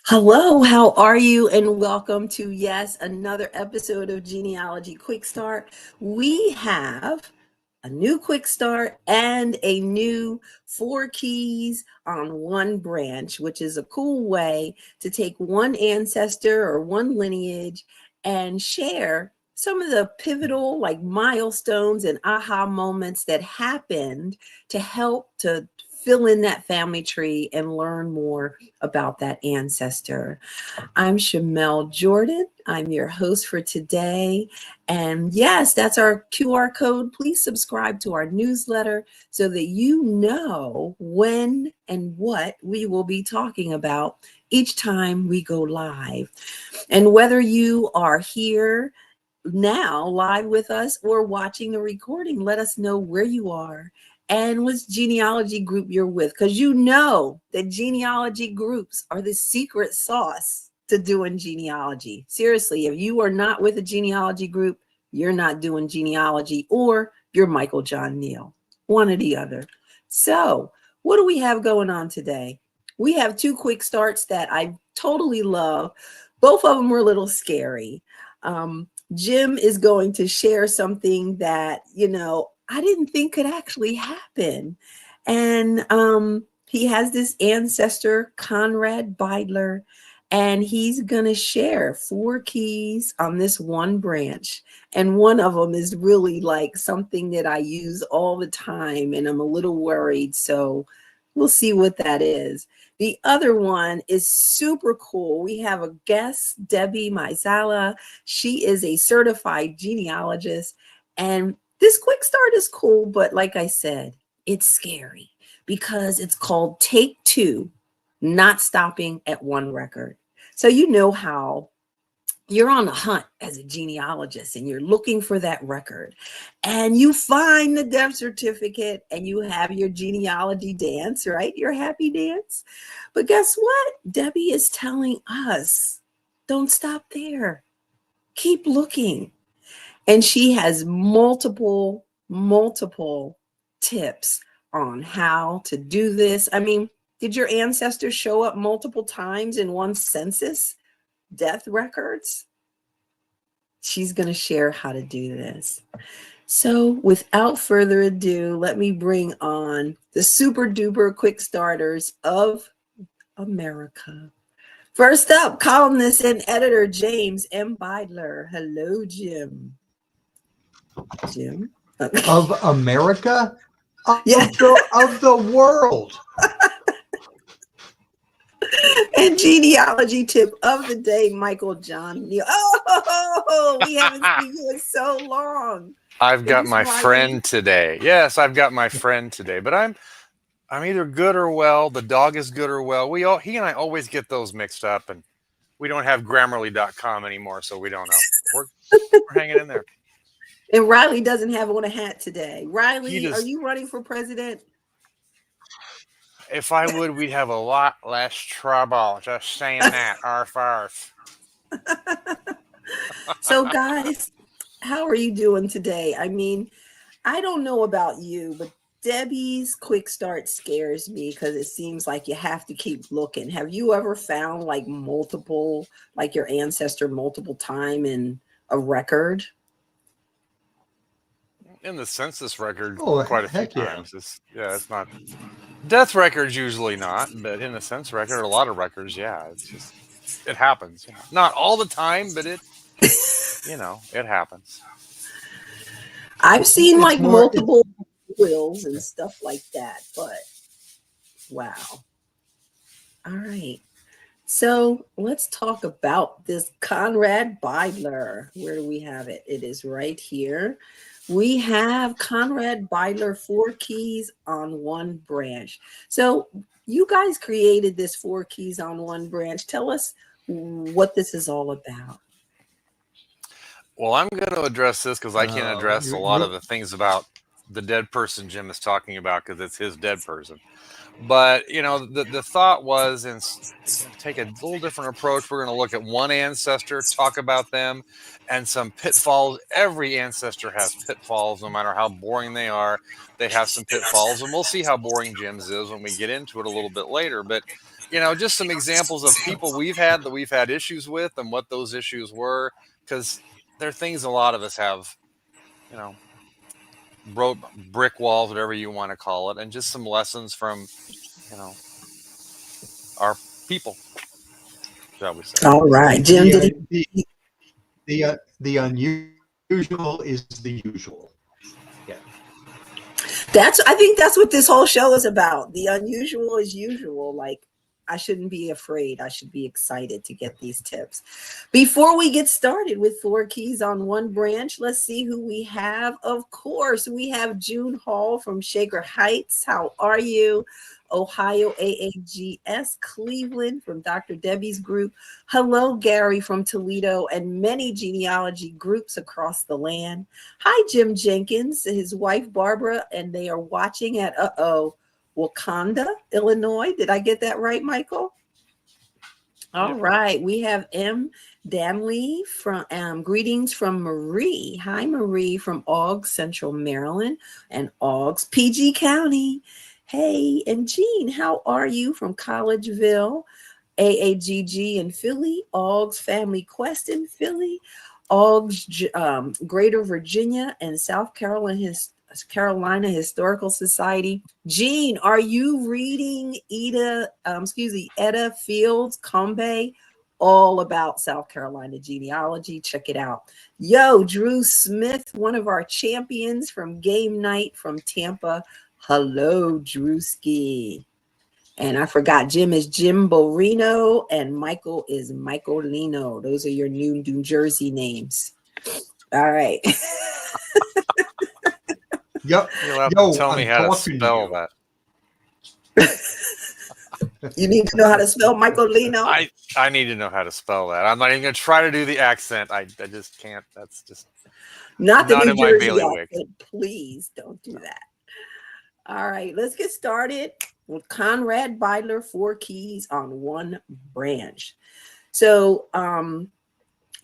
Hello, how are you? And welcome to, yes, another episode of Genealogy Quick Start. We have a new quick start and a new 4 keys on one branch, which is a cool way to take one ancestor or one lineage and share some of the pivotal milestones and aha moments that happened to help to fill in that family tree and learn more about that ancestor. I'm Shamel Jordan. I'm your host for today. And yes, that's our QR code. Please subscribe to our newsletter so that you know when and what we will be talking about each time we go live. And whether you are here now live with us or watching the recording, let us know where you are and which genealogy group you're with, because you know that genealogy groups are the secret sauce to doing genealogy. Seriously, if you are not with a genealogy group, you're not doing genealogy, or you're Michael John Neill, one or the other. So what do we have going on today? We have two quick starts that I totally love. Both of them were a little scary. Jim is going to share something that, I didn't think could actually happen. And he has this ancestor, Conrad Beidler, and he's going to share 4 keys on this one branch. And one of them is really like something that I use all the time, and I'm a little worried. So we'll see what that is. The other one is super cool. We have a guest, Debbie Mieszala. She is a certified genealogist. And this quick start is cool, but like I said, it's scary because it's called Take Two, not stopping at one record. So you know how you're on a hunt as a genealogist and you're looking for that record and you find the death certificate and you have your genealogy dance, right? Your happy dance. But guess what? Debbie is telling us, don't stop there. Keep looking. And she has multiple tips on how to do this. I mean, did your ancestors show up multiple times in one census? Death records? She's going to share how to do this. So without further ado, let me bring on the super duper quick starters of America. First up, columnist and editor James M. Beidler. Hello, Jim. Jim? Okay. Of America? Yeah. Of the world. And genealogy tip of the day, Michael John Neill. Oh, we haven't seen you in so long. I've got my friend today. Yes, I've got my friend today. But I'm either good or well. The dog is good or well. He and I always get those mixed up, and we don't have Grammarly.com anymore, so we don't know. We're hanging in there. And Riley doesn't have on a hat today. Riley, are you running for president? If I would, we'd have a lot less trouble. Just saying that. Arf, arf. So, guys, how are you doing today? I mean, I don't know about you, but Debbie's quick start scares me because it seems like you have to keep looking. Have you ever found your ancestor multiple time in a record? In the census record, Oh, quite a few heck yeah. times. It's not. Death records usually not, but in the census record, a lot of records, yeah. It happens. Not all the time, but it happens. I've seen multiple wills and stuff like that, but wow. All right. So let's talk about this Conrad Beidler. Where do we have it? It is right here. We have Conrad Beidler, 4 keys on one branch. So you guys created this 4 keys on one branch. Tell us what this is all about. Well, I'm going to address this because I can't address a lot of the things about the dead person Jim is talking about because it's his dead person. But, the thought was take a little different approach. We're going to look at one ancestor, talk about them, and some pitfalls. Every ancestor has pitfalls, no matter how boring they are. They have some pitfalls, and we'll see how boring Jim's is when we get into it a little bit later. But just some examples of people we've had issues with and what those issues were, because there are things a lot of us have, you know, brick walls, whatever you want to call it, and just some lessons from, our people, shall we say. All right, Jim, did he? The unusual is the usual. Yeah. I think that's what this whole show is about. The unusual is usual. Like, I shouldn't be afraid. I should be excited to get these tips. Before we get started with 4 keys on one branch, let's see who we have. Of course, we have June Hall from Shaker Heights. How are you? Ohio AAGS, Cleveland from Dr. Debbie's group. Hello, Gary from Toledo, and many genealogy groups across the land. Hi, Jim Jenkins, his wife Barbara, and they are watching at Wakanda, Illinois. Did I get that right, Michael? All right. We have M. Danley from greetings from Marie. Hi, Marie from Oggs, Central Maryland, and Oggs, PG County. Hey, and Jean, how are you from Collegeville, AAGG in Philly, Oggs Family Quest in Philly, Oggs Greater Virginia, and South Carolina Historical Society. Jean, are you reading Etta Fields Combe? All about South Carolina genealogy. Check it out. Yo, Drew Smith, one of our champions from Game Night from Tampa. Hello, Drewski. And I forgot, Jim is Jim Borino and Michael is Michael Lino. Those are your new Jersey names. All right. Yep. You'll have to tell me how to spell that. You need to know how to spell Michael Lino? I need to know how to spell that. I'm not even going to try to do the accent. I just can't. That's just not the New Jersey bailiwick. accent. Please don't do that. All right, let's get started with Conrad Beidler, 4 keys on one branch. So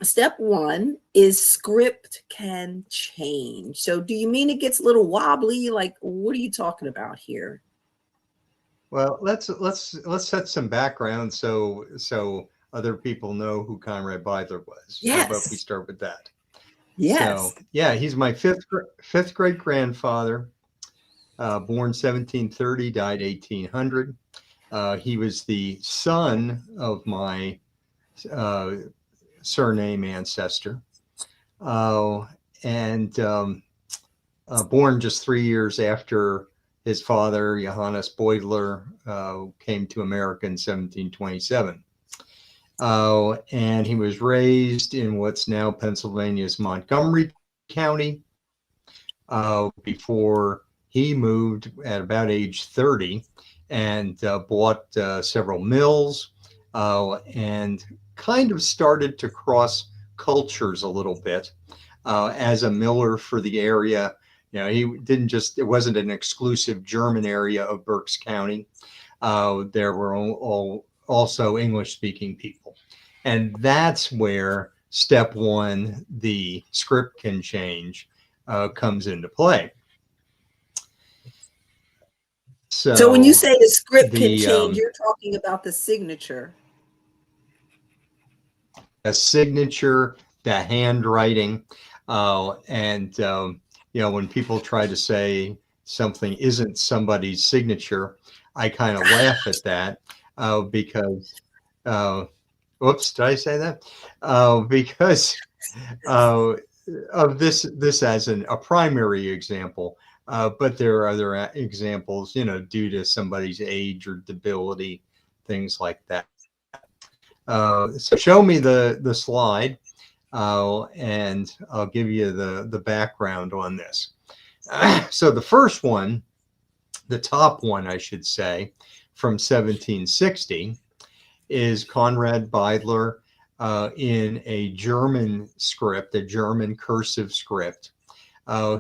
step 1 is script can change. So do you mean it gets a little wobbly? Like, what are you talking about here? Well, let's set some background so other people know who Conrad Beidler was. Yes. How about we start with that? Yes. So yeah, he's my fifth great grandfather. Born 1730, died 1800. He was the son of my surname ancestor, and born just 3 years after his father, Johannes Beidler, came to America in 1727. And he was raised in what's now Pennsylvania's Montgomery County before he moved at about age 30 and bought several mills and kind of started to cross cultures a little bit as a miller for the area. He it wasn't an exclusive German area of Berks County. There were also English-speaking people. And that's where step 1, the script can change, comes into play. So when you say the script can change, you're talking about the signature. A signature, the handwriting, and when people try to say something isn't somebody's signature, I kind of laugh at that because, whoops, did I say that? Because of this as a primary example. But there are other examples, due to somebody's age or debility, things like that. So show me the slide, and I'll give you the background on this. So the first one, the top one, I should say, from 1760, is Conrad Beidler in a German script, a German cursive script.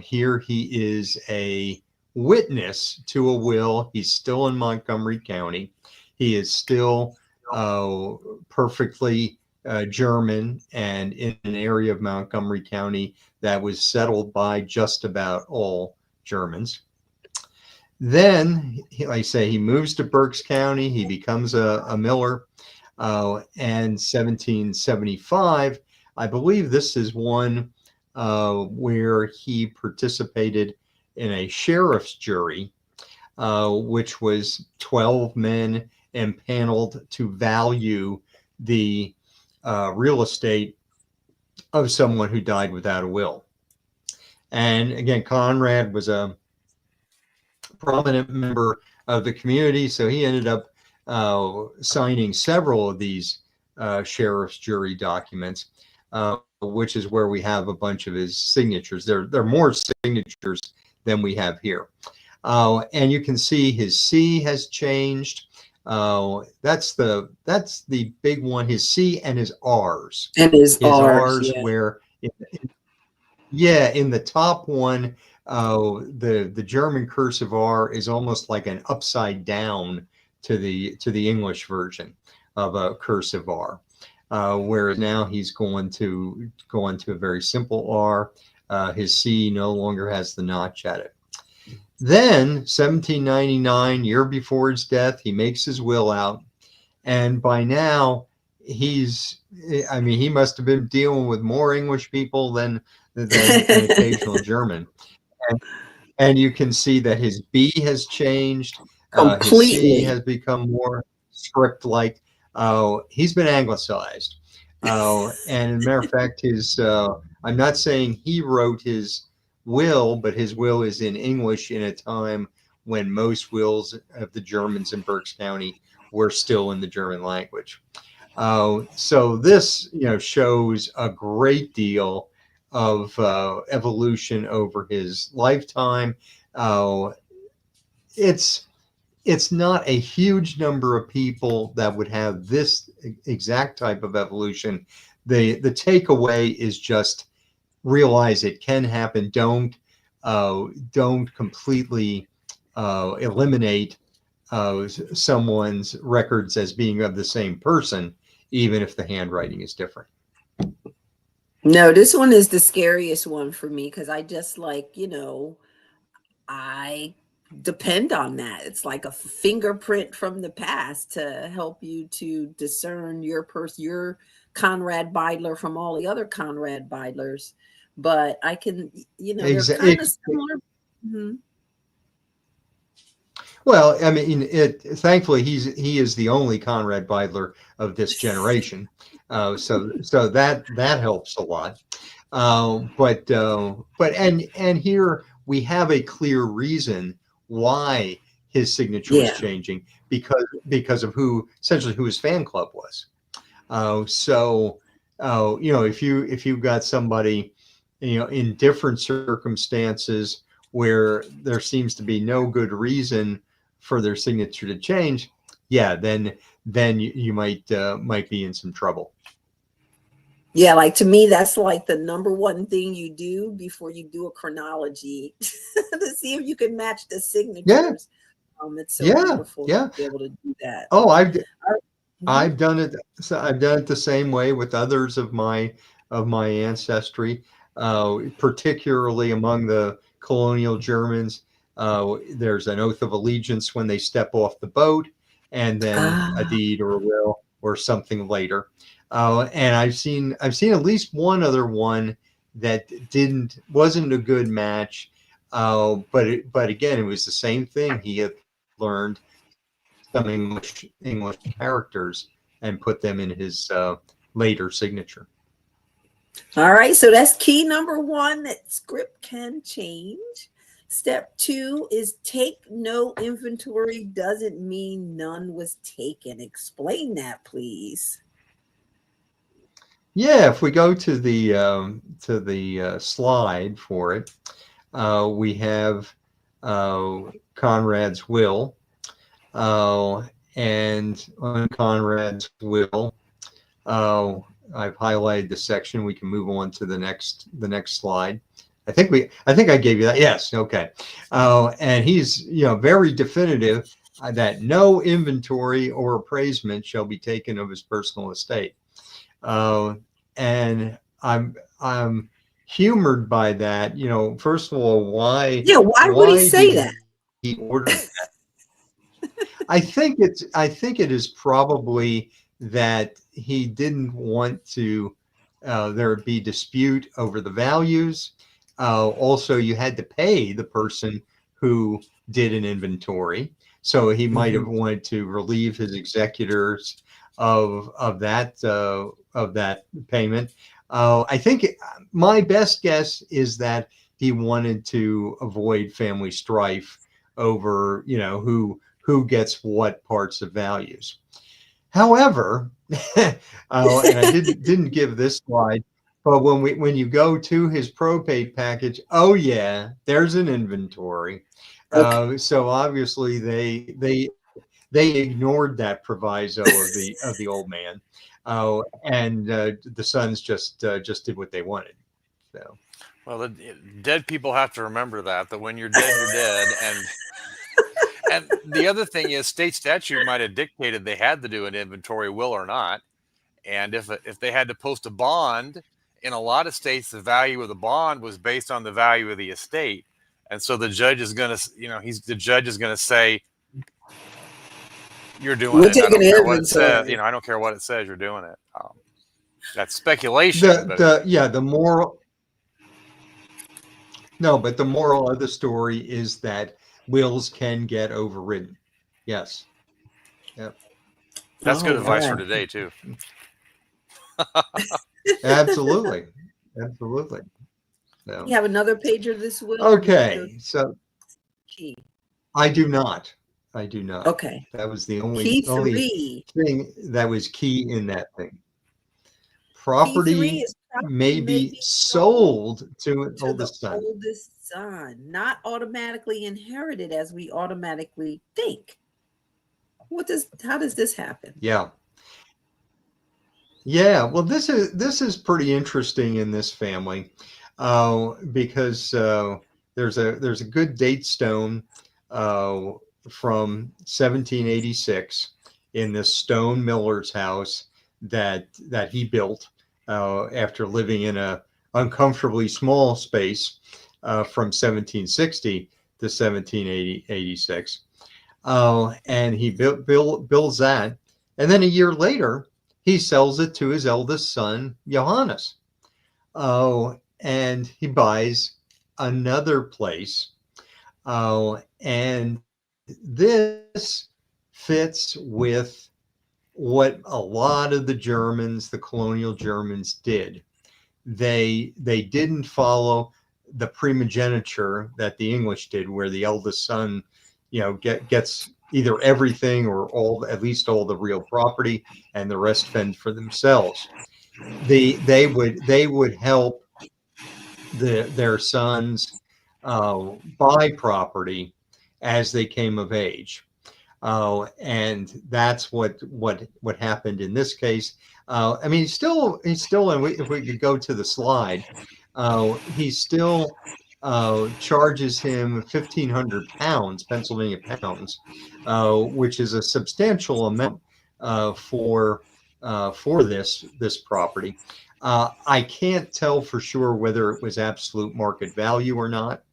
Here he is a witness to a will. He's still in Montgomery County. He is still perfectly German and in an area of Montgomery County that was settled by just about all Germans. Then, like I say, he moves to Berks County. He becomes a miller. And 1775, I believe this is one where he participated in a sheriff's jury, which was 12 men empaneled to value the real estate of someone who died without a will. And again, Conrad was a prominent member of the community, so he ended up signing several of these sheriff's jury documents, which is where we have a bunch of his signatures. There are more signatures than we have here. And you can see his C has changed. That's the big one. His C and his R's. And his R's, yeah. Where in the top one, the German cursive R is almost like an upside down to the English version of a cursive R, whereas now he's going to a very simple R. His C no longer has the notch at it. Then 1799, year before his death, he makes his will out, and by now he must have been dealing with more English people than an occasional German. And you can see that his B has changed. Completely. His C has become more script-like. He's been anglicized. And as a matter of fact, I'm not saying he wrote his will, but his will is in English in a time when most wills of the Germans in Berks County were still in the German language. So this, shows a great deal of evolution over his lifetime. It's not a huge number of people that would have this exact type of evolution. The takeaway is just realize it can happen. Don't completely eliminate someone's records as being of the same person, even if the handwriting is different. No, this one is the scariest one for me because I just I depend on that. It's like a fingerprint from the past to help you to discern your Conrad Beidler from all the other Conrad Beidlers. But I can, they're kind of similar. Mm-hmm. Well, I mean, thankfully he is the only Conrad Beidler of this generation, so that helps a lot. But here we have a clear reason why his signature was changing because of essentially who his fan club was. If you've got somebody in different circumstances where there seems to be no good reason for their signature to change, then you might be in some trouble. Yeah, like to me, that's like the number one thing you do before you do a chronology to see if you can match the signatures. Yeah. It's so wonderful to be able to do that. Oh, I've done it. So I've done it the same way with others of my ancestry, particularly among the colonial Germans. There's an oath of allegiance when they step off the boat, and then a deed or a will or something later. And I've seen at least one other one that wasn't a good match. But again, it was the same thing. He had learned some English characters and put them in his later signature. All right, so that's key number one, that script can change. Step 2 is take no inventory doesn't mean none was taken. Explain that, please. Yeah, if we go to the slide for it, we have Conrad's will, and on Conrad's will, I've highlighted the section. We can move on to the next slide. I think I gave you that. Yes. Okay. And he's very definitive that no inventory or appraisement shall be taken of his personal estate. And I'm humored by that. First of all, why? Yeah. Why would he say that? he ordered that. I think it is probably that he didn't want to there be dispute over the values. Also, you had to pay the person who did an inventory, so he might have wanted to relieve his executors of that payment. I think my best guess is that he wanted to avoid family strife over, who gets what parts of values. However, and I didn't give this slide, but when you go to his probate package, oh yeah, there's an inventory. Okay. So obviously they ignored that proviso of the old man, and the sons just did what they wanted. So. Well, the dead people have to remember that when you're dead, you're dead, and the other thing is, state statute might have dictated they had to do an inventory will or not. And if they had to post a bond, in a lot of states, the value of the bond was based on the value of the estate. And so the judge is going to say, you're doing We're it. I taking don't an care what it says. inventory. I don't care what it says. You're doing it. That's speculation. The moral. No, but the moral of the story is that wills can get overridden. Yes. Yep. That's good advice for right. today too. Absolutely. Absolutely. So. You have another page of this will? Okay. So Key. I do not. Okay. That was the only thing that was key in that thing. Property may be sold to an oldest son. Oldest son, not automatically inherited as we automatically think. How does this happen? Yeah. Well, this is pretty interesting in this family, because there's a good date stone from 1786 in this stone miller's house that he built after living in a uncomfortably small space from 1760 to 1786. And he builds that, and then a year later he sells it to his eldest son Johannes. And he buys another place. And this fits with what a lot of the Germans, the colonial Germans, did. They didn't follow the primogeniture that the English did, where the eldest son, gets either everything or at least all the real property, and the rest fend for themselves. They would help their sons buy property as they came of age. And that's what happened in this case. He's still, and if we could go to the slide, he still charges him 1,500 pounds, Pennsylvania pounds, which is a substantial amount for this property. I can't tell for sure whether it was absolute market value or not.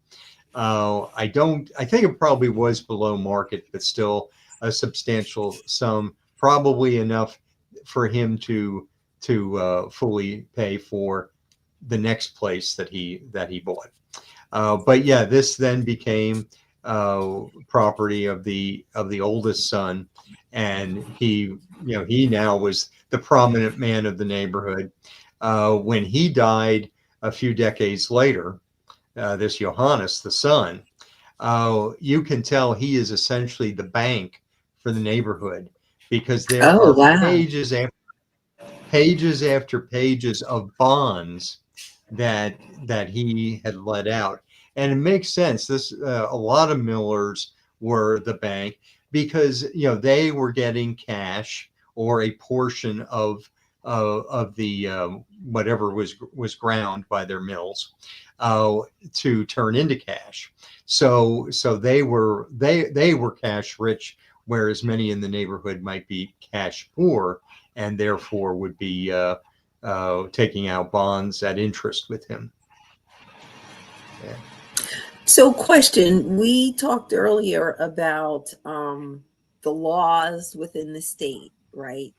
I think it probably was below market, but still a substantial sum, probably enough for him to fully pay for the next place that he bought. But yeah, this then became property of the oldest son, and he now was the prominent man of the neighborhood. When he died a few decades later, this Johannes, the son, you can tell he is essentially the bank for the neighborhood, because there are pages after pages of bonds that he had let out. And it makes sense. This a lot of millers were the bank, because they were getting cash or a portion of the whatever was ground by their mills to turn into cash. So they were cash rich, whereas many in the neighborhood might be cash poor, and therefore would be taking out bonds at interest with him. Yeah. So, question, we talked earlier about the laws within the state, right?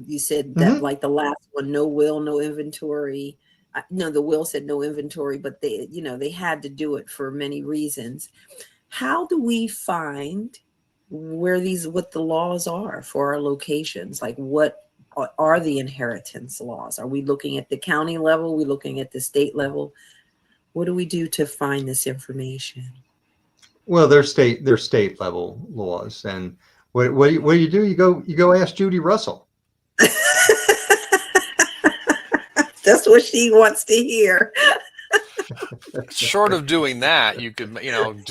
You said that, Hmm. like the last one, no will, no inventory. No, the will said no inventory, but they had to do it for many reasons. How do we find what the laws are for our locations? Like, what are the inheritance laws? Are we looking at the county level? Are we looking at the state level? What do we do to find this information? Well, they're state level laws, and what do you do? You go ask Judy Russell. That's what she wants to hear. Short of doing that, you could,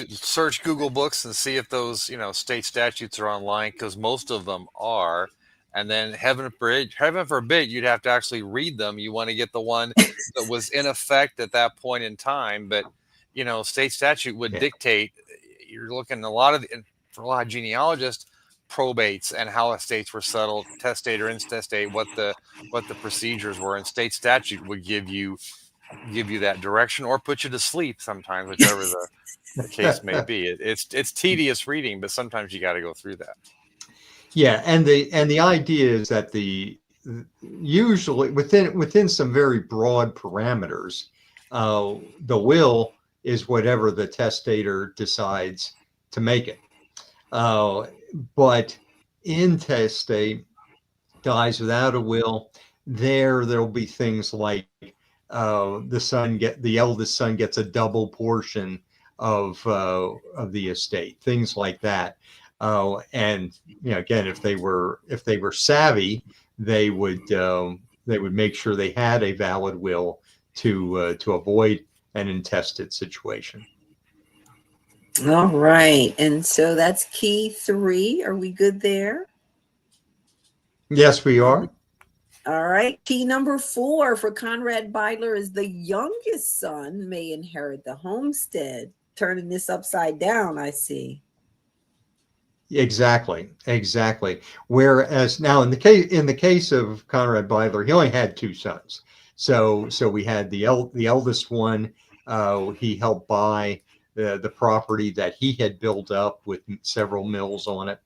search Google Books and see if those, state statutes are online, because most of them are. And then heaven forbid, you'd have to actually read them. You want to get the one that was in effect at that point in time. But, state statute would Yeah. dictate. You're looking for a lot of genealogists, probates and how estates were settled, testate or intestate, what the procedures were, and state statute would give you that direction or put you to sleep sometimes, whichever the case may be. It's tedious reading, but sometimes you got to go through that. Yeah, and the idea is that usually within some very broad parameters, the will is whatever the testator decides to make it. But intestate dies without a will. There'll be things like the eldest son gets a double portion of the estate, things like that. And again, if they were savvy, they would make sure they had a valid will to avoid an intestate situation. All right. And so that's key 3. Are we good there? Yes, we are. All right. Key number 4 for Conrad Beidler is the youngest son may inherit the homestead. Turning this upside down, I see. Exactly. Whereas now in the case of Conrad Beidler, he only had 2 sons. So we had the eldest one. He helped buy the property that he had built up with several mills on it.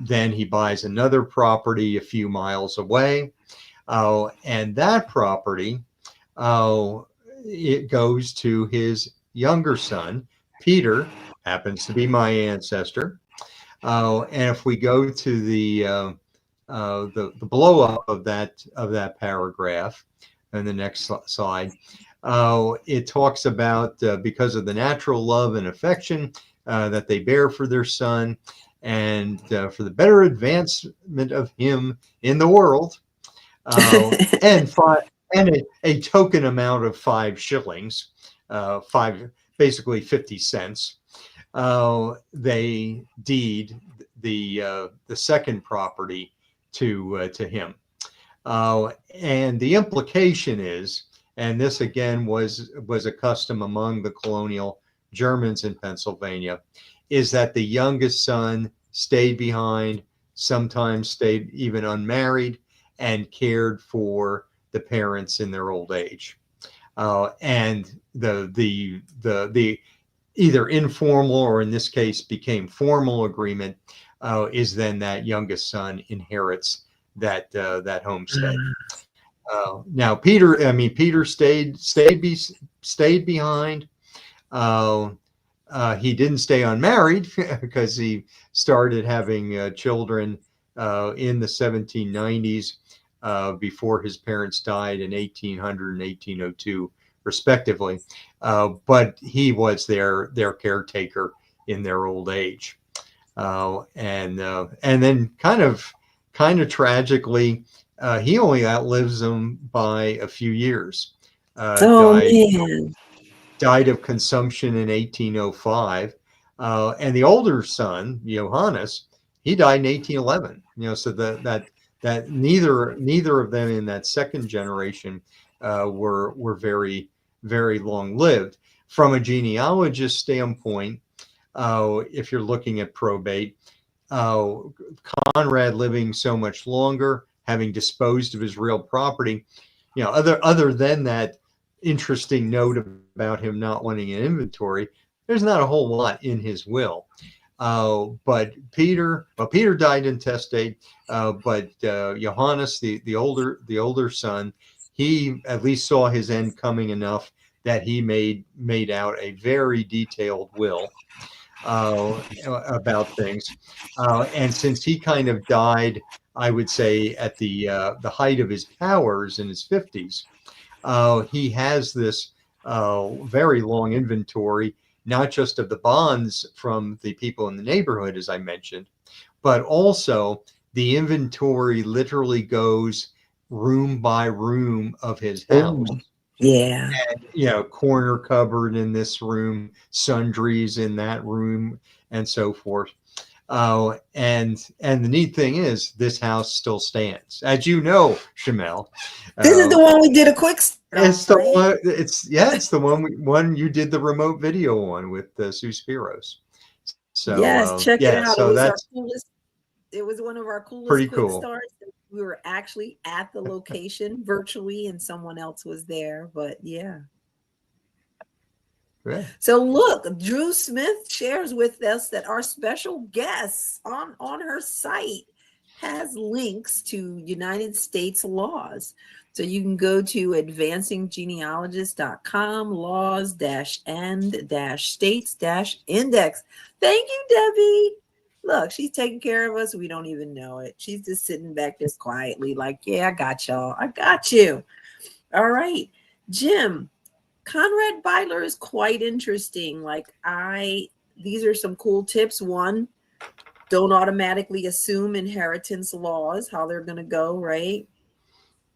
Then he buys another property a few miles away, and that property it goes to his younger son. Peter happens to be my ancestor. And if we go to the blow up of that paragraph and the next slide, it talks about because of the natural love and affection that they bear for their son, and for the better advancement of him in the world, and a token amount of 5 shillings, basically 50 cents. They deed the second property to him, and the implication is, and this again was a custom among the colonial Germans in Pennsylvania, is that the youngest son stayed behind, sometimes stayed even unmarried, and cared for the parents in their old age. And the either informal or in this case became formal agreement is then that youngest son inherits that homestead. Now Peter stayed behind. He didn't stay unmarried because he started having children in the 1790s before his parents died in 1800 and 1802 respectively, but he was their caretaker in their old age, and then kind of tragically, he only outlives them by a few years. Man. Died of consumption in 1805, and the older son, Johannes, he died in 1811. So that neither of them in that second generation were very, very long lived. From a genealogist standpoint, if you're looking at probate, Conrad living so much longer, having disposed of his real property, other than that interesting note about him not wanting an inventory. There's not a whole lot in his will. But Peter died intestate. But Johannes, the older son, he at least saw his end coming enough that he made out a very detailed will about things. And since he kind of died, I would say at the height of his powers in his 50s, he has this very long inventory, not just of the bonds from the people in the neighborhood, as I mentioned, but also the inventory literally goes room by room of his house. Ooh, yeah. And, corner cupboard in this room, sundries in that room, and so forth. And the neat thing is, this house still stands, as you know, Shamel. This is the one we did a quick start. It's the one. It's the one you did the remote video on with Sue Spiros. So yes, check it out. So it was one of our coolest pretty quick cool. starts. We were actually at the location virtually, and someone else was there. But yeah. So look, Drew Smith shares with us that our special guest on her site has links to United States laws. So you can go to advancinggenealogist.com, laws-and-states-index. Thank you, Debbie. Look, she's taking care of us. We don't even know it. She's just sitting back just quietly like, yeah, I got y'all. I got you. All right, Jim. Conrad Beidler is quite interesting. These are some cool tips. One, don't automatically assume inheritance laws, how they're going to go, right?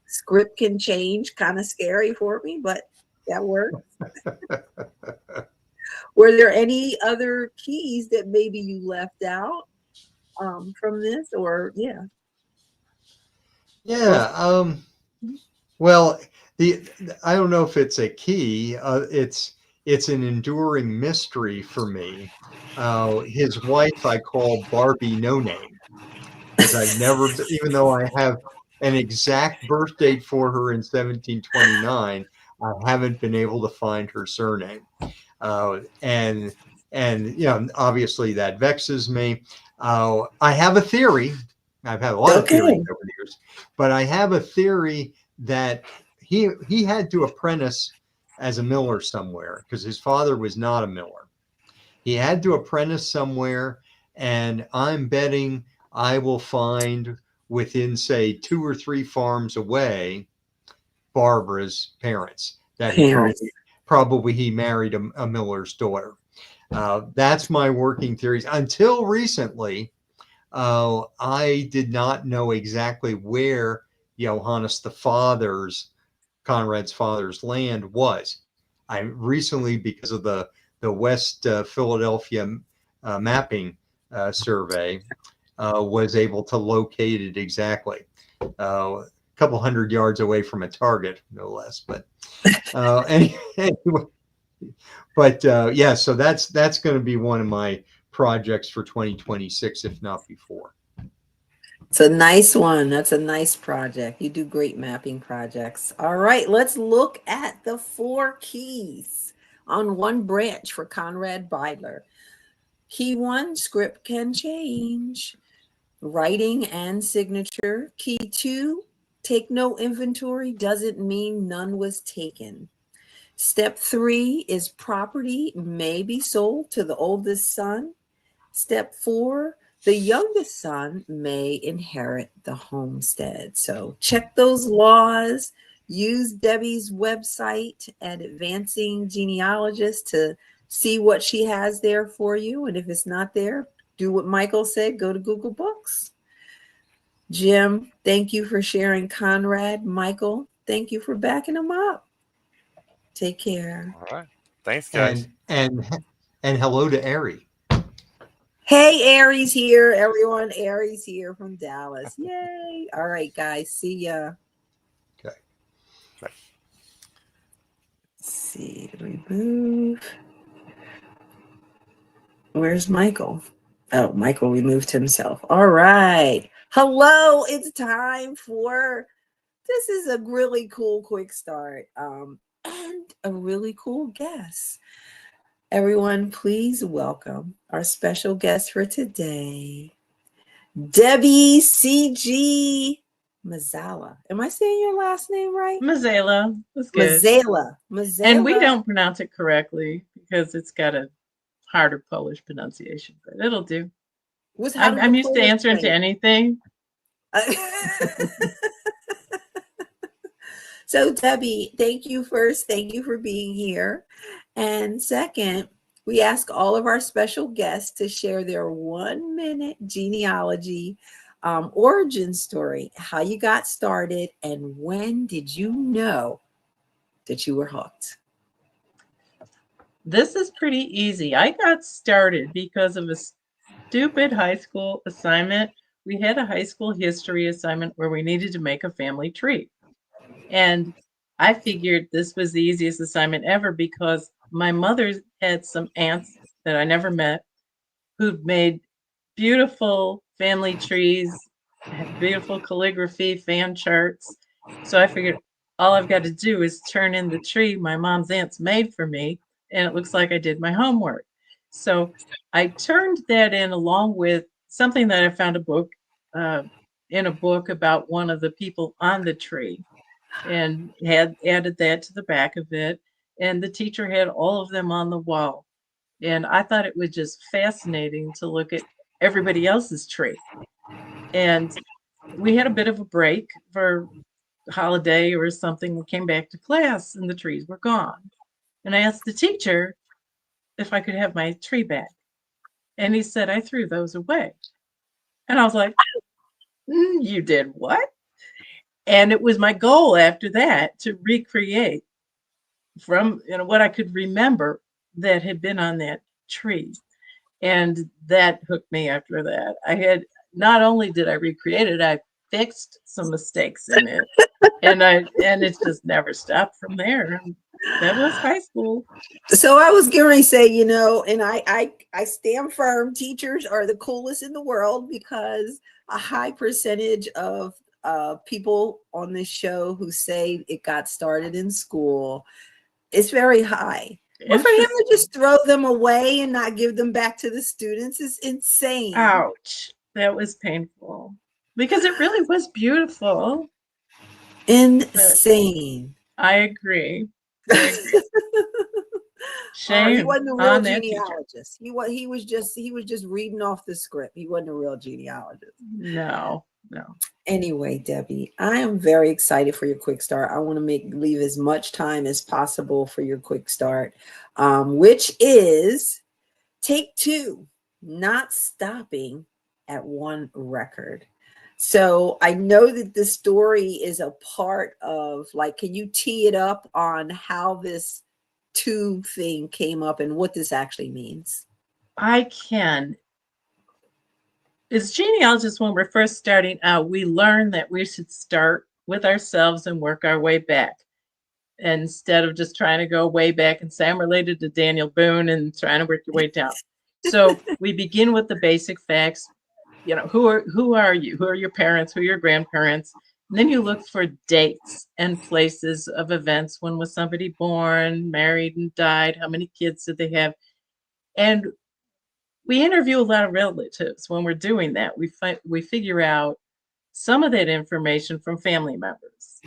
Script can change, kind of scary for me, but that works. Were there any other keys that maybe you left out from this, or yeah? Yeah. Well, I don't know if it's a key. It's an enduring mystery for me. His wife I call Barbie No Name, because I've never, even though I have an exact birth date for her in 1729, I haven't been able to find her surname. And obviously that vexes me. I have a theory. I've had a lot of theories over the years, but I have a theory that he had to apprentice as a miller somewhere, because his father was not a miller. He had to apprentice somewhere, and I'm betting I will find within, say, 2 or 3 farms away, Barbara's parents. That probably he married a miller's daughter. That's my working theories. Until recently, I did not know exactly where Johannes Conrad's father's land was. I recently, because of the West Philadelphia mapping survey, was able to locate it exactly. A couple hundred yards away from a target, no less. But anyway, yeah, so that's going to be one of my projects for 2026, if not before. It's a nice one. That's a nice project. You do great mapping projects. All right, let's look at the 4 keys on one branch for Conrad Beidler. Key 1, script can change. Writing and signature. Key 2, take no inventory doesn't mean none was taken. Step 3 is property may be sold to the oldest son. Step 4, the youngest son may inherit the homestead. So check those laws. Use Debbie's website at Advancing Genealogist to see what she has there for you. And if it's not there, do what Michael said, go to Google Books. Jim, thank you for sharing Conrad. Michael, thank you for backing him up. Take care. All right. Thanks, guys. And hello to Ari. Hey, Aries here, everyone. Aries here from Dallas. Yay. All right, guys. See ya. Okay. Let's see. Remove. Where's Michael? Oh, Michael removed himself. All right. Hello. It's time for, this is a really cool quick start. And and a really cool guest. Everyone, please welcome our special guest for today, Debbie C.G. Mieszala. Am I saying your last name right? Mieszala. That's good. Mieszala. And we don't pronounce it correctly because it's got a harder Polish pronunciation, but it'll do. I'm used to answering to anything. So Debbie, thank you first. Thank you for being here. And second, we ask all of our special guests to share their 1-minute genealogy origin story, how you got started, and when did you know that you were hooked? This is pretty easy. I got started because of a stupid high school assignment. We had a high school history assignment where we needed to make a family tree. And I figured this was the easiest assignment ever because my mother had some aunts that I never met who'd made beautiful family trees, had beautiful calligraphy, fan charts. So I figured all I've got to do is turn in the tree my mom's aunts made for me, and it looks like I did my homework. So I turned that in along with something that I found in a book about one of the people on the tree, and had added that to the back of it. And the teacher had all of them on the wall. And I thought it was just fascinating to look at everybody else's tree. And we had a bit of a break for holiday or something. We came back to class and the trees were gone. And I asked the teacher if I could have my tree back. And he said, I threw those away. And I was like, you did what? And it was my goal after that to recreate from what I could remember that had been on that tree. And that hooked me after that. I had, not only did I recreate it, I fixed some mistakes in it. and it just never stopped from there. That was high school. So I was going to say, and I stand firm, teachers are the coolest in the world because a high percentage of people on this show who say it got started in school, it's very high. But for him to just throw them away and not give them back to the students is insane. Ouch. That was painful because it really was beautiful. Insane. I agree. Shame. He wasn't a real genealogist. He was just reading off the script. He wasn't a real genealogist. No. Anyway, Debbie, I am very excited for your quick start. I want to leave as much time as possible for your quick start, which is take 2, not stopping at 1 record. So I know that the story is a part of, can you tee it up on how this 2 thing came up and what this actually means? I can. As genealogists, when we're first starting out, we learn that we should start with ourselves and work our way back instead of just trying to go way back and say, I'm related to Daniel Boone and trying to work your way down. So we begin with the basic facts. Who are you? Who are your parents? Who are your grandparents? And then you look for dates and places of events. When was somebody born, married, and died? How many kids did they have? And we interview a lot of relatives when we're doing that. We figure out some of that information from family members.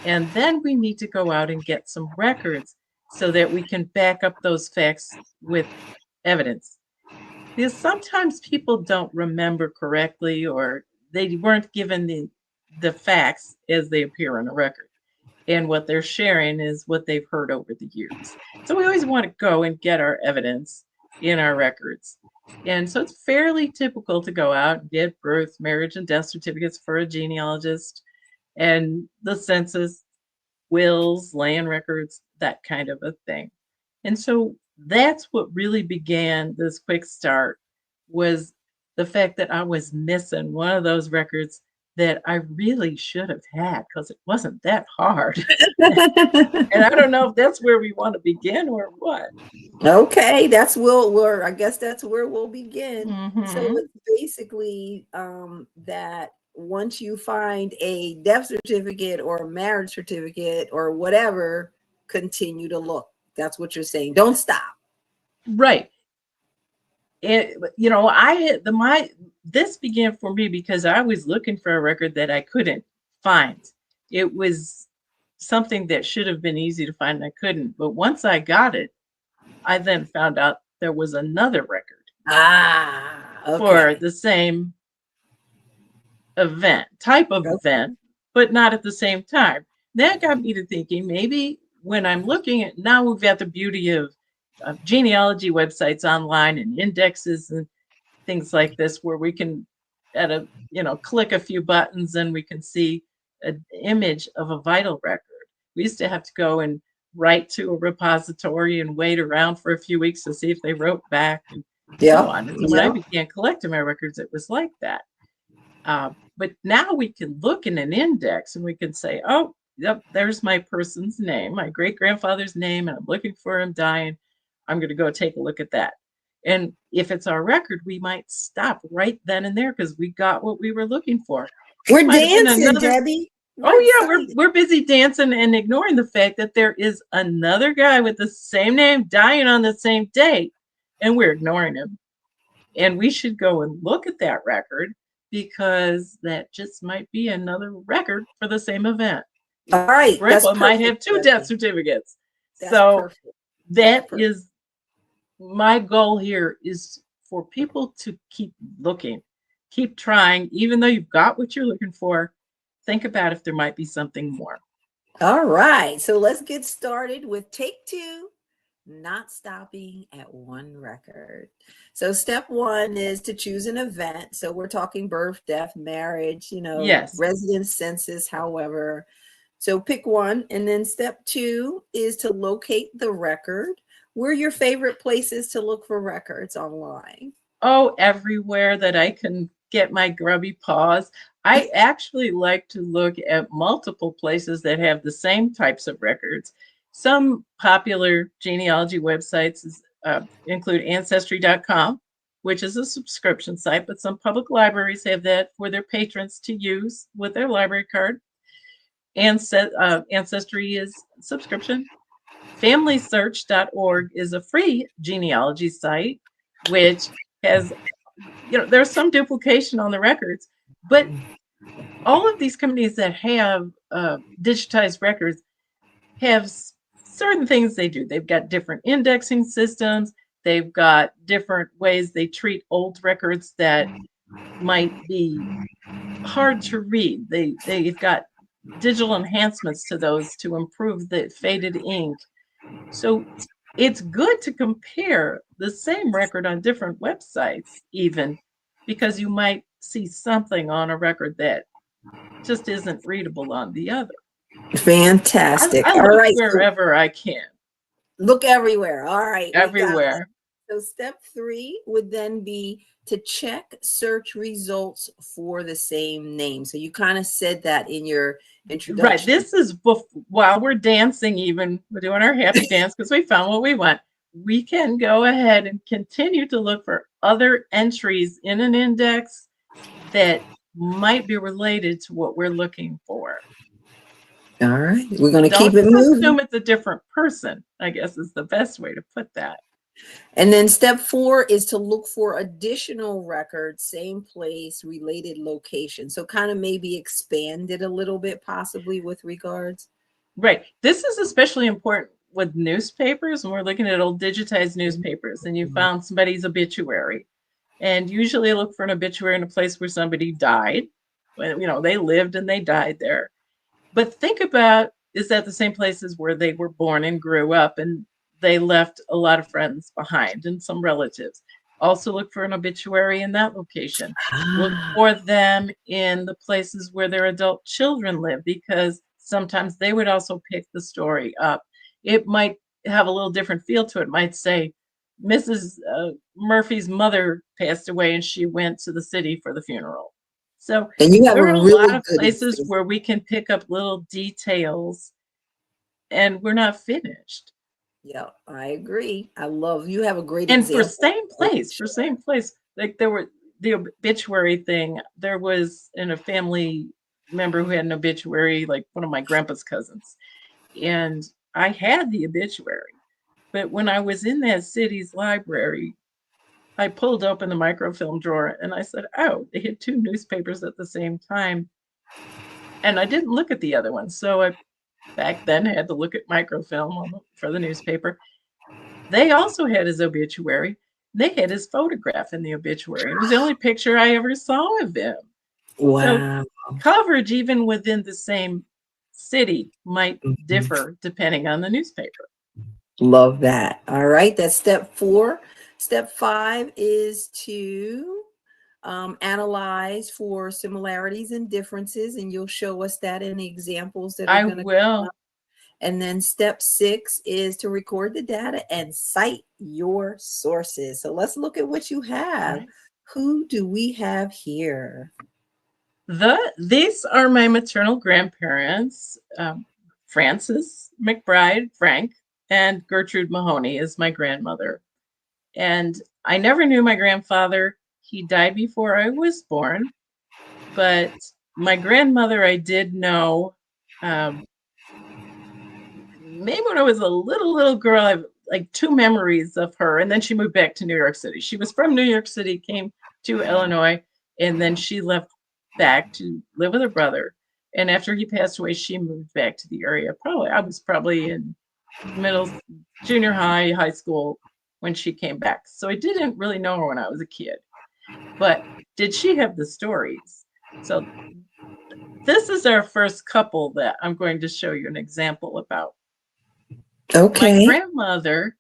And then we need to go out and get some records so that we can back up those facts with evidence. Because sometimes people don't remember correctly, or they weren't given the facts as they appear on a record. And what they're sharing is what they've heard over the years. So we always want to go and get our evidence in our records. And so it's fairly typical to go out and get birth, marriage, and death certificates for a genealogist, and the census, wills, land records, that kind of a thing. And so that's what really began this quick start, was the fact that I was missing one of those records that I really should have had, because it wasn't that hard. And I don't know if that's where we want to begin or what. Okay, I guess that's where we'll begin. Mm-hmm. So it's basically that once you find a death certificate or a marriage certificate or whatever, continue to look. That's what you're saying. Don't stop. Right. This began for me because I was looking for a record that I couldn't find. It was something that should have been easy to find and I couldn't. But once I got it, I then found out there was another record for the same type of event, but not at the same time. That got me to thinking, maybe when I'm looking at, now we've got the beauty of genealogy websites online and indexes and things like this, where we can click a few buttons and we can see an image of a vital record. We used to have to go and write to a repository and wait around for a few weeks to see if they wrote back and so on. And so when I began collecting my records, it was like that. But now we can look in an index and we can say, oh, yep, there's my person's name, my great-grandfather's name, and I'm looking for him dying. I'm going to go take a look at that. And if it's our record, we might stop right then and there because we got what we were looking for. We're dancing, Debbie. We're busy dancing and ignoring the fact that there is another guy with the same name dying on the same date, and we're ignoring him. And we should go and look at that record because that just might be another record for the same event. All right. Grandpa might have two death certificates. That is my goal here, is for people to keep looking, keep trying, even though you've got what you're looking for. Think about if there might be something more. All right. So let's get started with take 2, not stopping at one record. So step 1 is to choose an event. So we're talking birth, death, marriage, residence, census, however. So pick one. And then step 2 is to locate the record. Where are your favorite places to look for records online? Oh, everywhere that I can get my grubby paws. I actually like to look at multiple places that have the same types of records. Some popular genealogy websites include ancestry.com, which is a subscription site, but some public libraries have that for their patrons to use with their library card. Ancestry is subscription. FamilySearch.org is a free genealogy site, which has, there's some duplication on the records, but all of these companies that have digitized records have certain things they do. They've got different indexing systems. They've got different ways they treat old records that might be hard to read. They've got digital enhancements to those to improve the faded ink. So it's good to compare the same record on different websites, even because you might see something on a record that just isn't readable on the other. Fantastic. I look wherever I can. Look everywhere. All right. Everywhere. So step 3 would then be to check search results for the same name. So you kind of said that in your introduction. Right. This is while we're dancing, even we're doing our happy dance because we found what we want. We can go ahead and continue to look for other entries in an index that might be related to what we're looking for. All right. We're going to keep it moving. Don't assume it's a different person, I guess is the best way to put that. And then step 4 is to look for additional records, same place, related location. So kind of maybe expand it a little bit, possibly with regards. Right. This is especially important with newspapers, and we're looking at old digitized newspapers, and you found somebody's obituary. And usually I look for an obituary in a place where somebody died. They lived and they died there. But think about, is that the same places where they were born and grew up and they left a lot of friends behind and some relatives? Also look for an obituary in that location. Look for them in the places where their adult children live, because sometimes they would also pick the story up. It might have a little different feel to it. It might say, Mrs. Murphy's mother passed away and she went to the city for the funeral. So there are a lot of places where we can pick up little details and we're not finished. Yeah, I agree. I love, you have a great example. And for same place, like there were the obituary thing, there was in a family member who had an obituary, like one of my grandpa's cousins. And I had the obituary, but when I was in that city's library, I pulled open the microfilm drawer and I said, oh, they had 2 newspapers at the same time. And I didn't look at the other one. So I back then had to look at microfilm for the newspaper. They also had his obituary. They had his photograph in the obituary. It was the only picture I ever saw of him. Wow. So coverage, even within the same city, might differ depending on the newspaper. Love that. All right, that's step 4. Step 5 is to analyze for similarities and differences, and you'll show us that in the examples that are I going to will. And then step 6 is to record the data and cite your sources. So let's look at what you have. Right. Who do we have here? These are my maternal grandparents, Frances McBride, Frank, and Gertrude Mahoney is my grandmother. And I never knew my grandfather. He died before I was born. But my grandmother, I did know. Maybe when I was a little girl, I have like 2 memories of her. And then she moved back to New York City. She was from New York City, came to Illinois, and then she left back to live with her brother. And after he passed away, she moved back to the area. I was probably in junior high, high school when she came back. So I didn't really know her when I was a kid. But did she have the stories? So this is our first couple that I'm going to show you an example about. Okay. My grandmother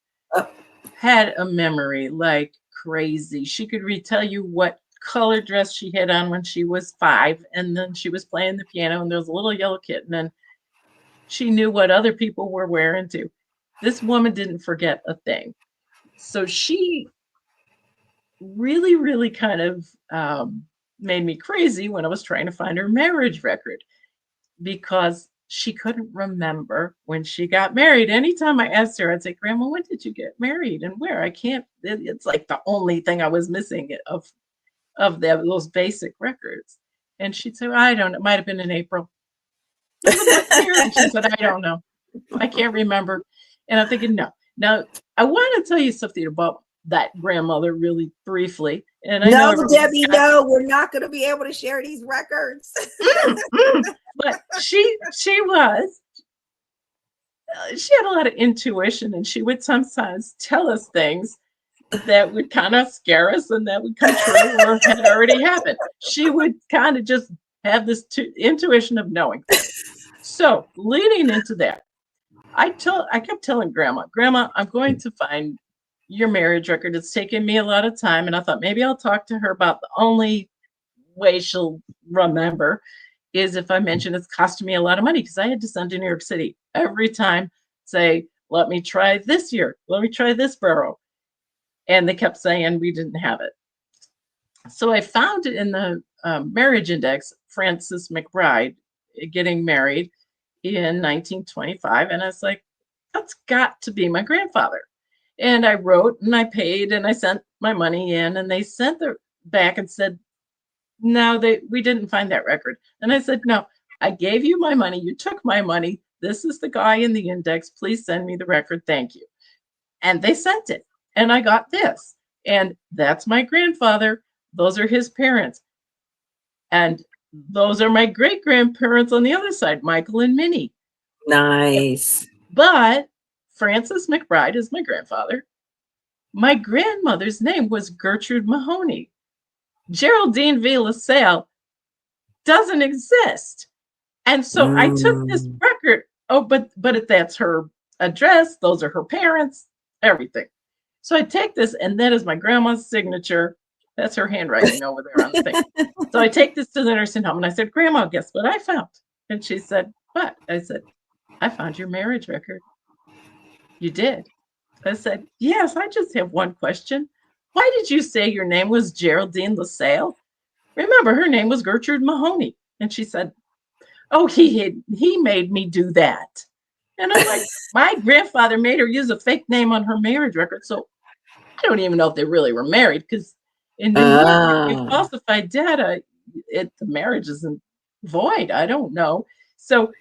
had a memory like crazy. She could retell you what color dress she had on when she was 5, and then she was playing the piano, and there was a little yellow kitten, and she knew what other people were wearing too. This woman didn't forget a thing. So she really kind of made me crazy when I was trying to find her marriage record, because she couldn't remember when she got married. Anytime I asked her, I'd say, Grandma, when did you get married and where? I can't, it's like the only thing I was missing of those basic records. And she'd say, I don't know, it might have been in April. And she said, I don't know. I can't remember. And I'm thinking, no. Now, I want to tell you something about that grandmother really briefly. And I know Debbie, no, we're not going to be able to share these records. But she had a lot of intuition, and she would sometimes tell us things that would kind of scare us and that would come true or had already happened. She would kind of just have this intuition of knowing. So leading into that, I kept telling Grandma, I'm going to find your marriage record. It's taken me a lot of time. And I thought maybe I'll talk to her about the only way she'll remember is if I mention it's costing me a lot of money, because I had to send to New York City every time, say, let me try this year. Let me try this borough. And they kept saying we didn't have it. So I found it in the marriage index, Frances McBride getting married in 1925. And I was like, that's got to be my grandfather. And I wrote and I paid and I sent my money in, and they sent it back and said, no, we didn't find that record. And I said, no, I gave you my money. You took my money. This is the guy in the index. Please send me the record. Thank you. And they sent it. And I got this. And that's my grandfather. Those are his parents. And those are my great-grandparents on the other side, Michael and Minnie. Nice. But Frances McBride is my grandfather. My grandmother's name was Gertrude Mahoney. Geraldine V. LaSalle doesn't exist. And so I took this record. Oh, but that's her address. Those are her parents, everything. So I take this, and that is my grandma's signature. That's her handwriting over there on the thing. So I take this to the nursing home, and I said, Grandma, guess what I found? And she said, what? I said, I found your marriage record. You did? I said, yes, I just have one question. Why did you say your name was Geraldine LaSalle? Remember, her name was Gertrude Mahoney. And she said, oh, he made me do that. And I'm like, my grandfather made her use a fake name on her marriage record. So I don't even know if they really were married, because in New York, if you falsified data, the marriage isn't void. I don't know. So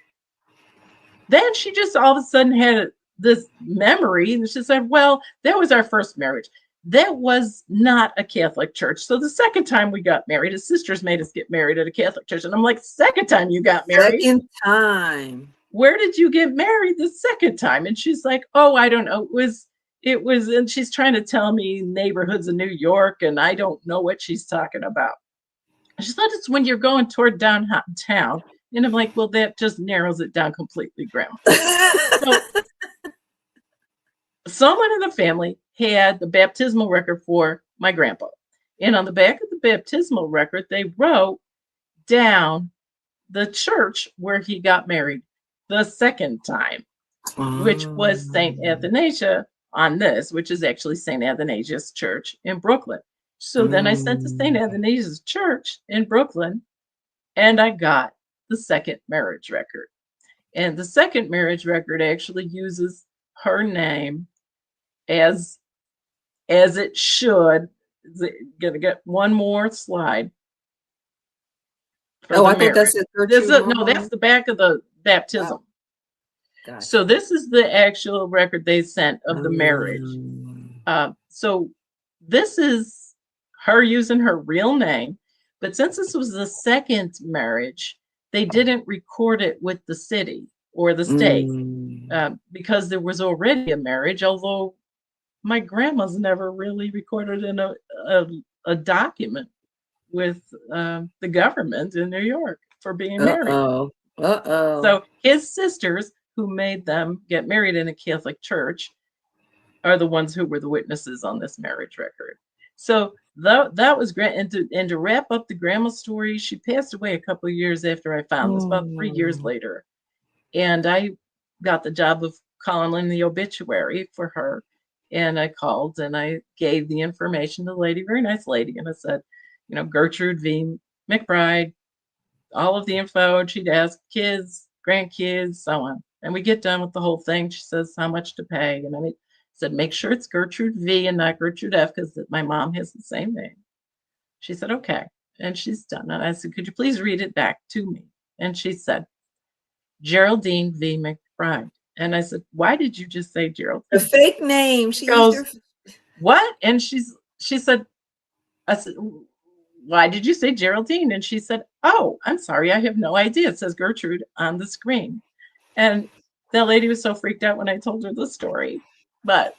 then she just all of a sudden had this memory, and she said, well, that was our first marriage. That was not a Catholic church. So the second time we got married, his sisters made us get married at a Catholic church. And I'm like, second time you got married? Second time. Where did you get married the second time? And she's like, oh, I don't know. It was, and she's trying to tell me neighborhoods of New York, and I don't know what she's talking about. She said, it's when you're going toward downtown. And I'm like, well, that just narrows it down completely, Grandma. So, someone in the family had the baptismal record for my grandpa. And on the back of the baptismal record, they wrote down the church where he got married the second time, which was St. Athanasia on this, which is actually St. Athanasius Church in Brooklyn. So then I sent to St. Athanasius Church in Brooklyn, and I got the second marriage record. And the second marriage record actually uses her name as it should. Gonna get one more slide. Oh, I thought that's no, that's the back of the baptism. Oh. Gotcha. So this is the actual record they sent of the marriage. So this is her using her real name, but since this was the second marriage, they didn't record it with the city or the state because there was already a marriage, although my grandma's never really recorded in a document with the government in New York for being married. So his sisters, who made them get married in a Catholic church, are the ones who were the witnesses on this marriage record. So that was great. And to wrap up the grandma story, she passed away a couple of years after I found this, about 3 years later. And I got the job of calling in the obituary for her. And I called and I gave the information to the lady, very nice lady. And I said, you know, Gertrude V. McBride, all of the info. And she'd ask kids, grandkids, so on. And we get done with the whole thing. She says how much to pay. And I said, make sure it's Gertrude V and not Gertrude F, because my mom has the same name. She said, okay. And she's done. And I said, could you please read it back to me? And she said, Geraldine V. McBride. And I said, why did you just say Geraldine? A fake name. She goes, what? And she said, I said, why did you say Geraldine? And she said, oh, I'm sorry. I have no idea. It says Gertrude on the screen. And that lady was so freaked out when I told her the story. But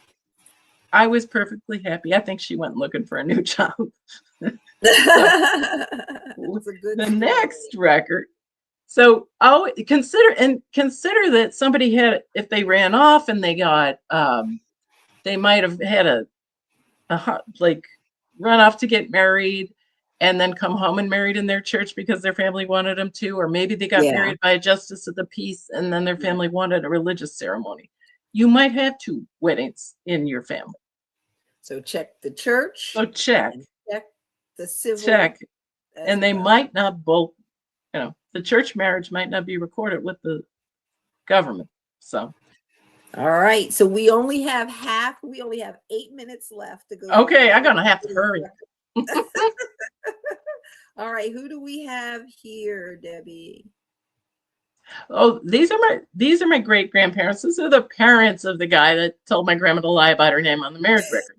I was perfectly happy. I think she went looking for a new job. The next record. So consider that somebody had, if they ran off and they got, they might have had a run off to get married and then come home and married in their church because their family wanted them to, or maybe they got married by a justice of the peace and then their family wanted a religious ceremony. You might have two weddings in your family. So check the church. So check the civil. Check. And they might not both, the church marriage might not be recorded with the government. So. All right. So we only have 8 minutes left to go. Okay. I'm going to have to hurry. All right. Who do we have here, Debbie? Oh, these are my great grandparents. These are the parents of the guy that told my grandma to lie about her name on the marriage record.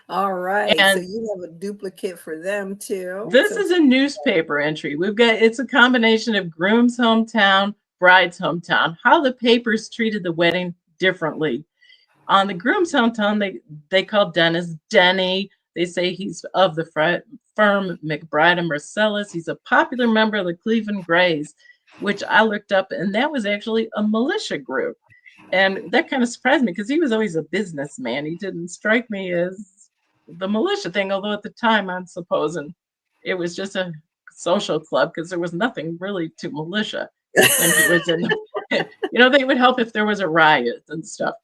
All right. And so you have a duplicate for them too. This is a newspaper entry. It's a combination of groom's hometown, bride's hometown, how the papers treated the wedding differently. On the groom's hometown, they call Dennis Denny. They say he's of the firm McBride and Marcellus. He's a popular member of the Cleveland Greys, which I looked up, and that was actually a militia group. And that kind of surprised me because he was always a businessman. He didn't strike me as the militia thing, although at the time I'm supposing it was just a social club because there was nothing really to militia. When he was in, they would help if there was a riot and stuff.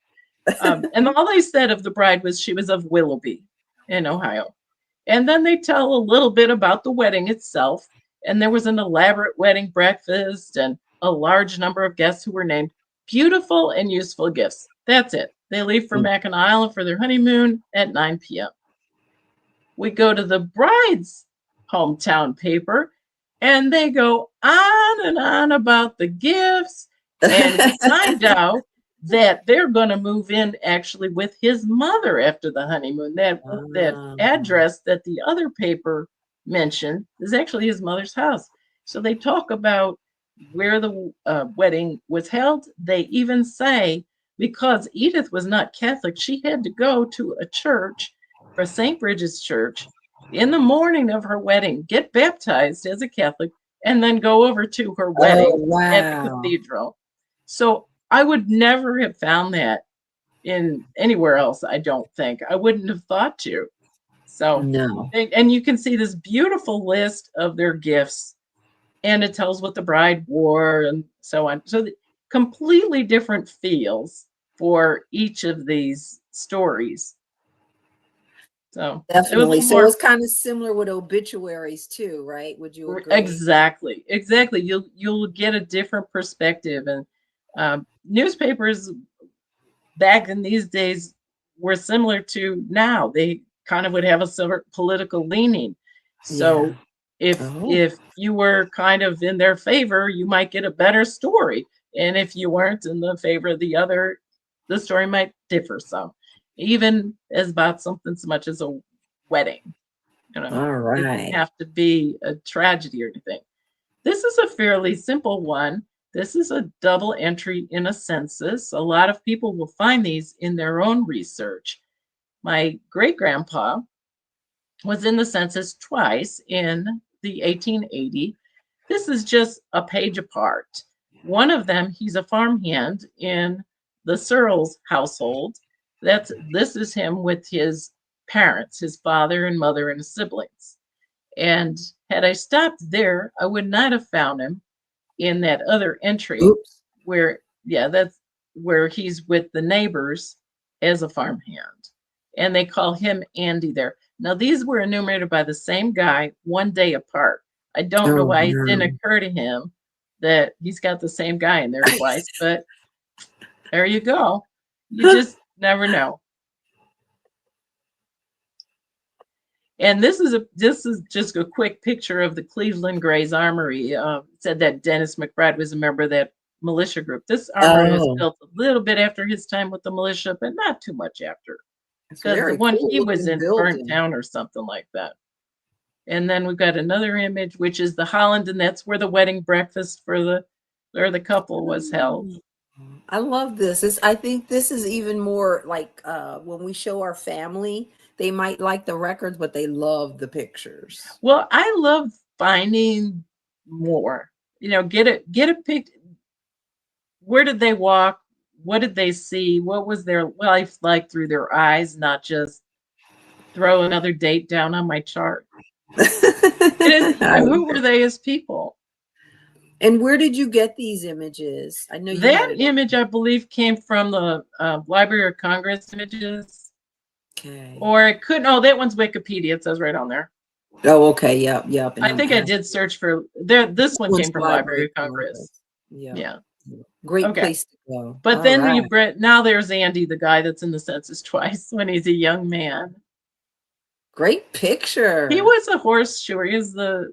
And all they said of the bride was she was of Willoughby in Ohio. And then they tell a little bit about the wedding itself. And there was an elaborate wedding breakfast and a large number of guests who were named beautiful and useful gifts. That's it. They leave for Mackinac Island for their honeymoon at 9 p.m. We go to the bride's hometown paper, And they go on and on about the gifts. And we find out that they're going to move in actually with his mother after the honeymoon. That address that the other paper mentioned is actually his mother's house. So they talk about where the wedding was held. They even say, because Edith was not Catholic, she had to go to a church, for St. Bridget's Church, in the morning of her wedding, get baptized as a Catholic, and then go over to her wedding at the cathedral. So I would never have found that in anywhere else, I don't think. I wouldn't have thought to. So, no. And you can see this beautiful list of their gifts, and it tells what the bride wore and so on. So completely different feels for each of these stories. So definitely. So it's kind of similar with obituaries too, right? Would you agree? Exactly. You'll get a different perspective. And newspapers back in these days were similar to now. They kind of would have a similar political leaning. So if you were kind of in their favor, you might get a better story. And if you weren't in the favor of the other, the story might differ some, even as about something so much as a wedding. You know, all right. It doesn't have to be a tragedy or anything. This is a fairly simple one. This is a double entry in a census. A lot of people will find these in their own research. My great-grandpa was in the census twice in the 1880. This is just a page apart. One of them, he's a farmhand in the Searles household. This is him with his parents, his father and mother and his siblings. And had I stopped there, I would not have found him in that other entry. Oops. That's where he's with the neighbors as a farmhand. And they call him Andy there. Now, these were enumerated by the same guy one day apart. I don't know why it didn't occur to him that he's got the same guy in there twice, but there you go. You just never know. And this is just a quick picture of the Cleveland Grays Armory. Said that Dennis McBride was a member of that militia group. This armory was built a little bit after his time with the militia, but not too much after. Because the one he was in burnt down or something like that. And then we've got another image, which is the Holland, and that's where the wedding breakfast where the couple was held. I love this. I think this is even more like when we show our family, they might like the records, but they love the pictures. Well, I love finding more. Get a pic. Where did they walk? What did they see? What was their life like through their eyes, not just throw another date down on my chart? Who were they as people? And where did you get these images? I know that image, I believe, came from the Library of Congress images. Okay. Or it could, that one's Wikipedia. It says right on there. Oh, okay. Yep. I think I did search for this one came from Library of Congress. Yeah. Great place to go. But all then now there's Andy, the guy that's in the census twice when he's a young man. Great picture. He was a horseshoer. He was the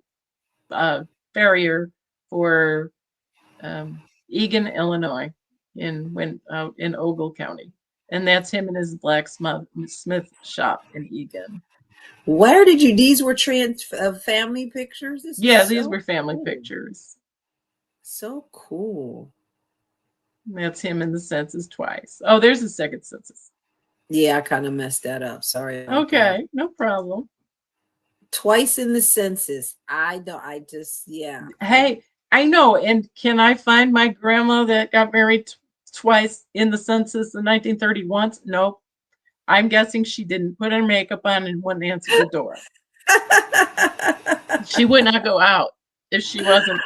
farrier for Eagan, Illinois, in Ogle County. And that's him in his blacksmith shop in Eagan. Where did these were family pictures? These were family pictures. So cool. That's him in the census twice. Oh, there's a second census. Yeah, I kind of messed that up. Sorry. Okay, no problem. Twice in the census. Hey, I know. And can I find my grandma that got married twice in the census in 1931? Nope. I'm guessing she didn't put her makeup on and wouldn't answer the door. She would not go out if she wasn't.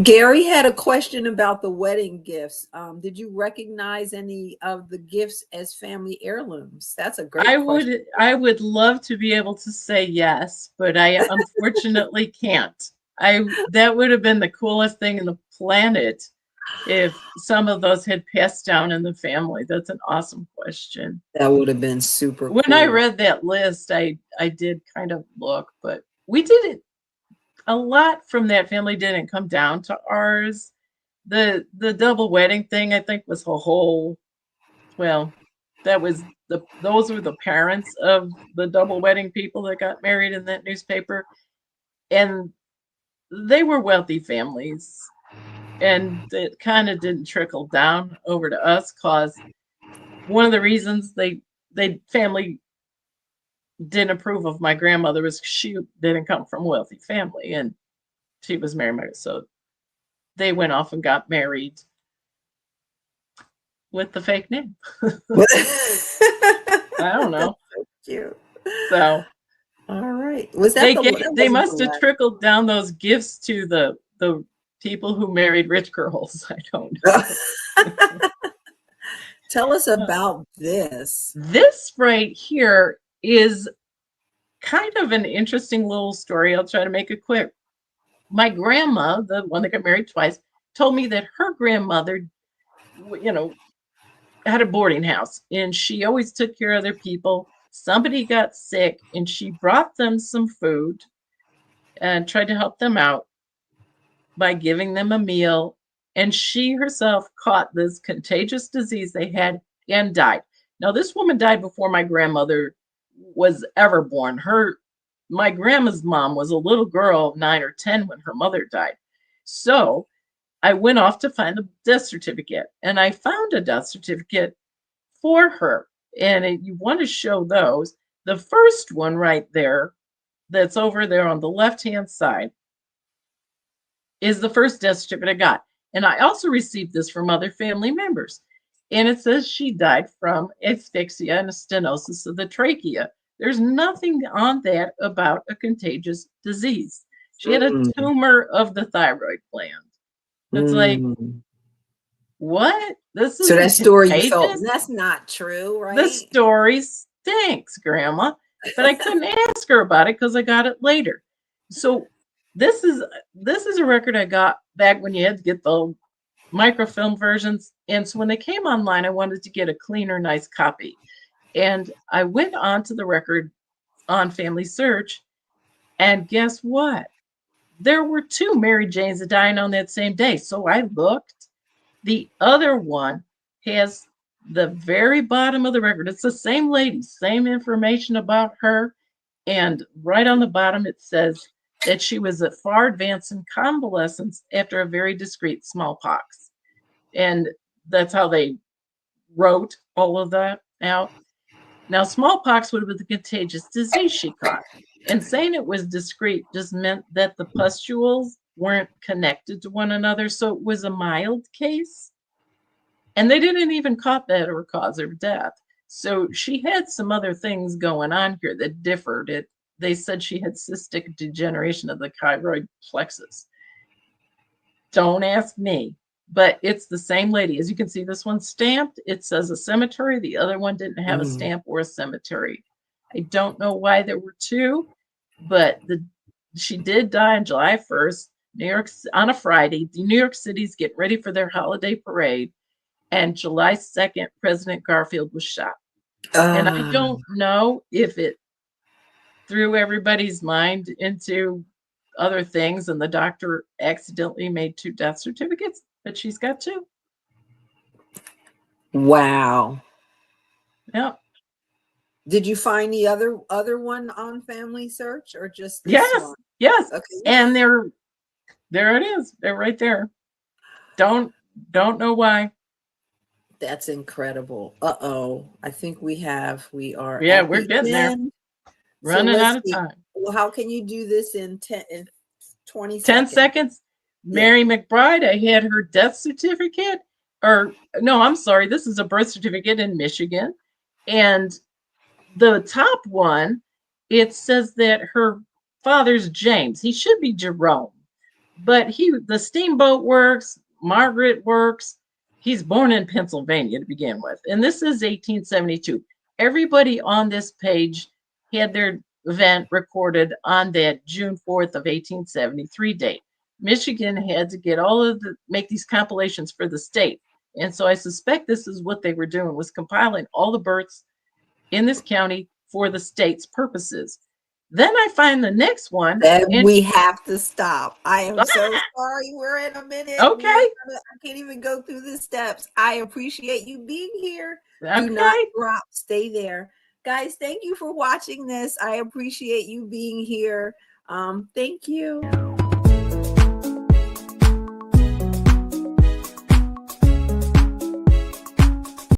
Gary had a question about the wedding gifts. Did you recognize any of the gifts as family heirlooms? That's a great question. I would love to be able to say yes, but I unfortunately can't. That would have been the coolest thing in the planet if some of those had passed down in the family. That's an awesome question. That would have been super cool. When I read that list, I did kind of look, but we did it a lot from that family didn't come down to ours. The double wedding thing, I think, was a whole, well, those were the parents of the double wedding people that got married in that newspaper. And they were wealthy families. And it kind of didn't trickle down over to us, because one of the reasons they family didn't approve of my grandmother was she didn't come from a wealthy family, and she was married. So they went off and got married with the fake name. I don't know. Cute. So all right. Was that they must have trickled down those gifts to the people who married rich girls. I don't know. Tell us about this. This right here is kind of an interesting little story. I'll try to make it quick. My grandma, the one that got married twice, told me that her grandmother, had a boarding house, and she always took care of other people. Somebody got sick, and she brought them some food and tried to help them out by giving them a meal. And she herself caught this contagious disease they had and died. Now, this woman died before my grandmother was ever born. My grandma's mom was a little girl, 9 or 10, when her mother died. So I went off to find the death certificate, and I found a death certificate for her. And you want to show those. The first one right there, that's over there on the left-hand side, is the first death certificate I got. And I also received this from other family members. And it says she died from asphyxia and a stenosis of the trachea. There's nothing on that about a contagious disease. She had a tumor of the thyroid gland. It's like, what? This is so that story you felt that's not true, right? The story stinks, Grandma. But I couldn't ask her about it because I got it later. So this is a record I got back when you had to get the microfilm versions. And so when they came online, I wanted to get a cleaner, nice copy. And I went on to the record on Family Search, and guess what? There were 2 Mary Janes dying on that same day. So I looked. The other one has the very bottom of the record. It's the same lady, same information about her. And right on the bottom, it says that she was at far advanced in convalescence after a very discreet smallpox. And that's how they wrote all of that out. Now, smallpox would have been the contagious disease she caught. And saying it was discreet just meant that the pustules weren't connected to one another. So it was a mild case. And they didn't even caught that or cause her death. So she had some other things going on here that differed. They said she had cystic degeneration of the thyroid plexus. Don't ask me, but it's the same lady. As you can see, this one's stamped. It says a cemetery. The other one didn't have a stamp or a cemetery. I don't know why there were 2, but she did die on July 1st, New York, on a Friday. New York City's getting ready for their holiday parade. And July 2nd, President Garfield was shot. And I don't know if it threw everybody's mind into other things and the doctor accidentally made 2 death certificates, but she's got 2. Wow. Yep. Did you find the other one on Family Search, or just this one? Yes. Okay. And there it is. They're right there. Don't know why. That's incredible. I think we are. Yeah, we're getting there. Running out of time. Well, how can you do this in 20 seconds? 10 seconds. Mary McBride, I had her death certificate. Or no, I'm sorry. This is a birth certificate in Michigan. And the top one, it says that her father's James. He should be Jerome. But the Steamboat Works, Margaret Works. He's born in Pennsylvania to begin with. And this is 1872. Everybody on this page had their event recorded on that June 4th of 1873 date. Michigan had to make these compilations for the state. And so I suspect this is what they were doing, was compiling all the births in this county for the state's purposes. Then I find the next one. Then we have to stop. I am so sorry. We're in a minute. Okay. I can't even go through the steps. I appreciate you being here. Okay. Do not drop. Stay there. Guys, thank you for watching this. I appreciate you being here. Thank you.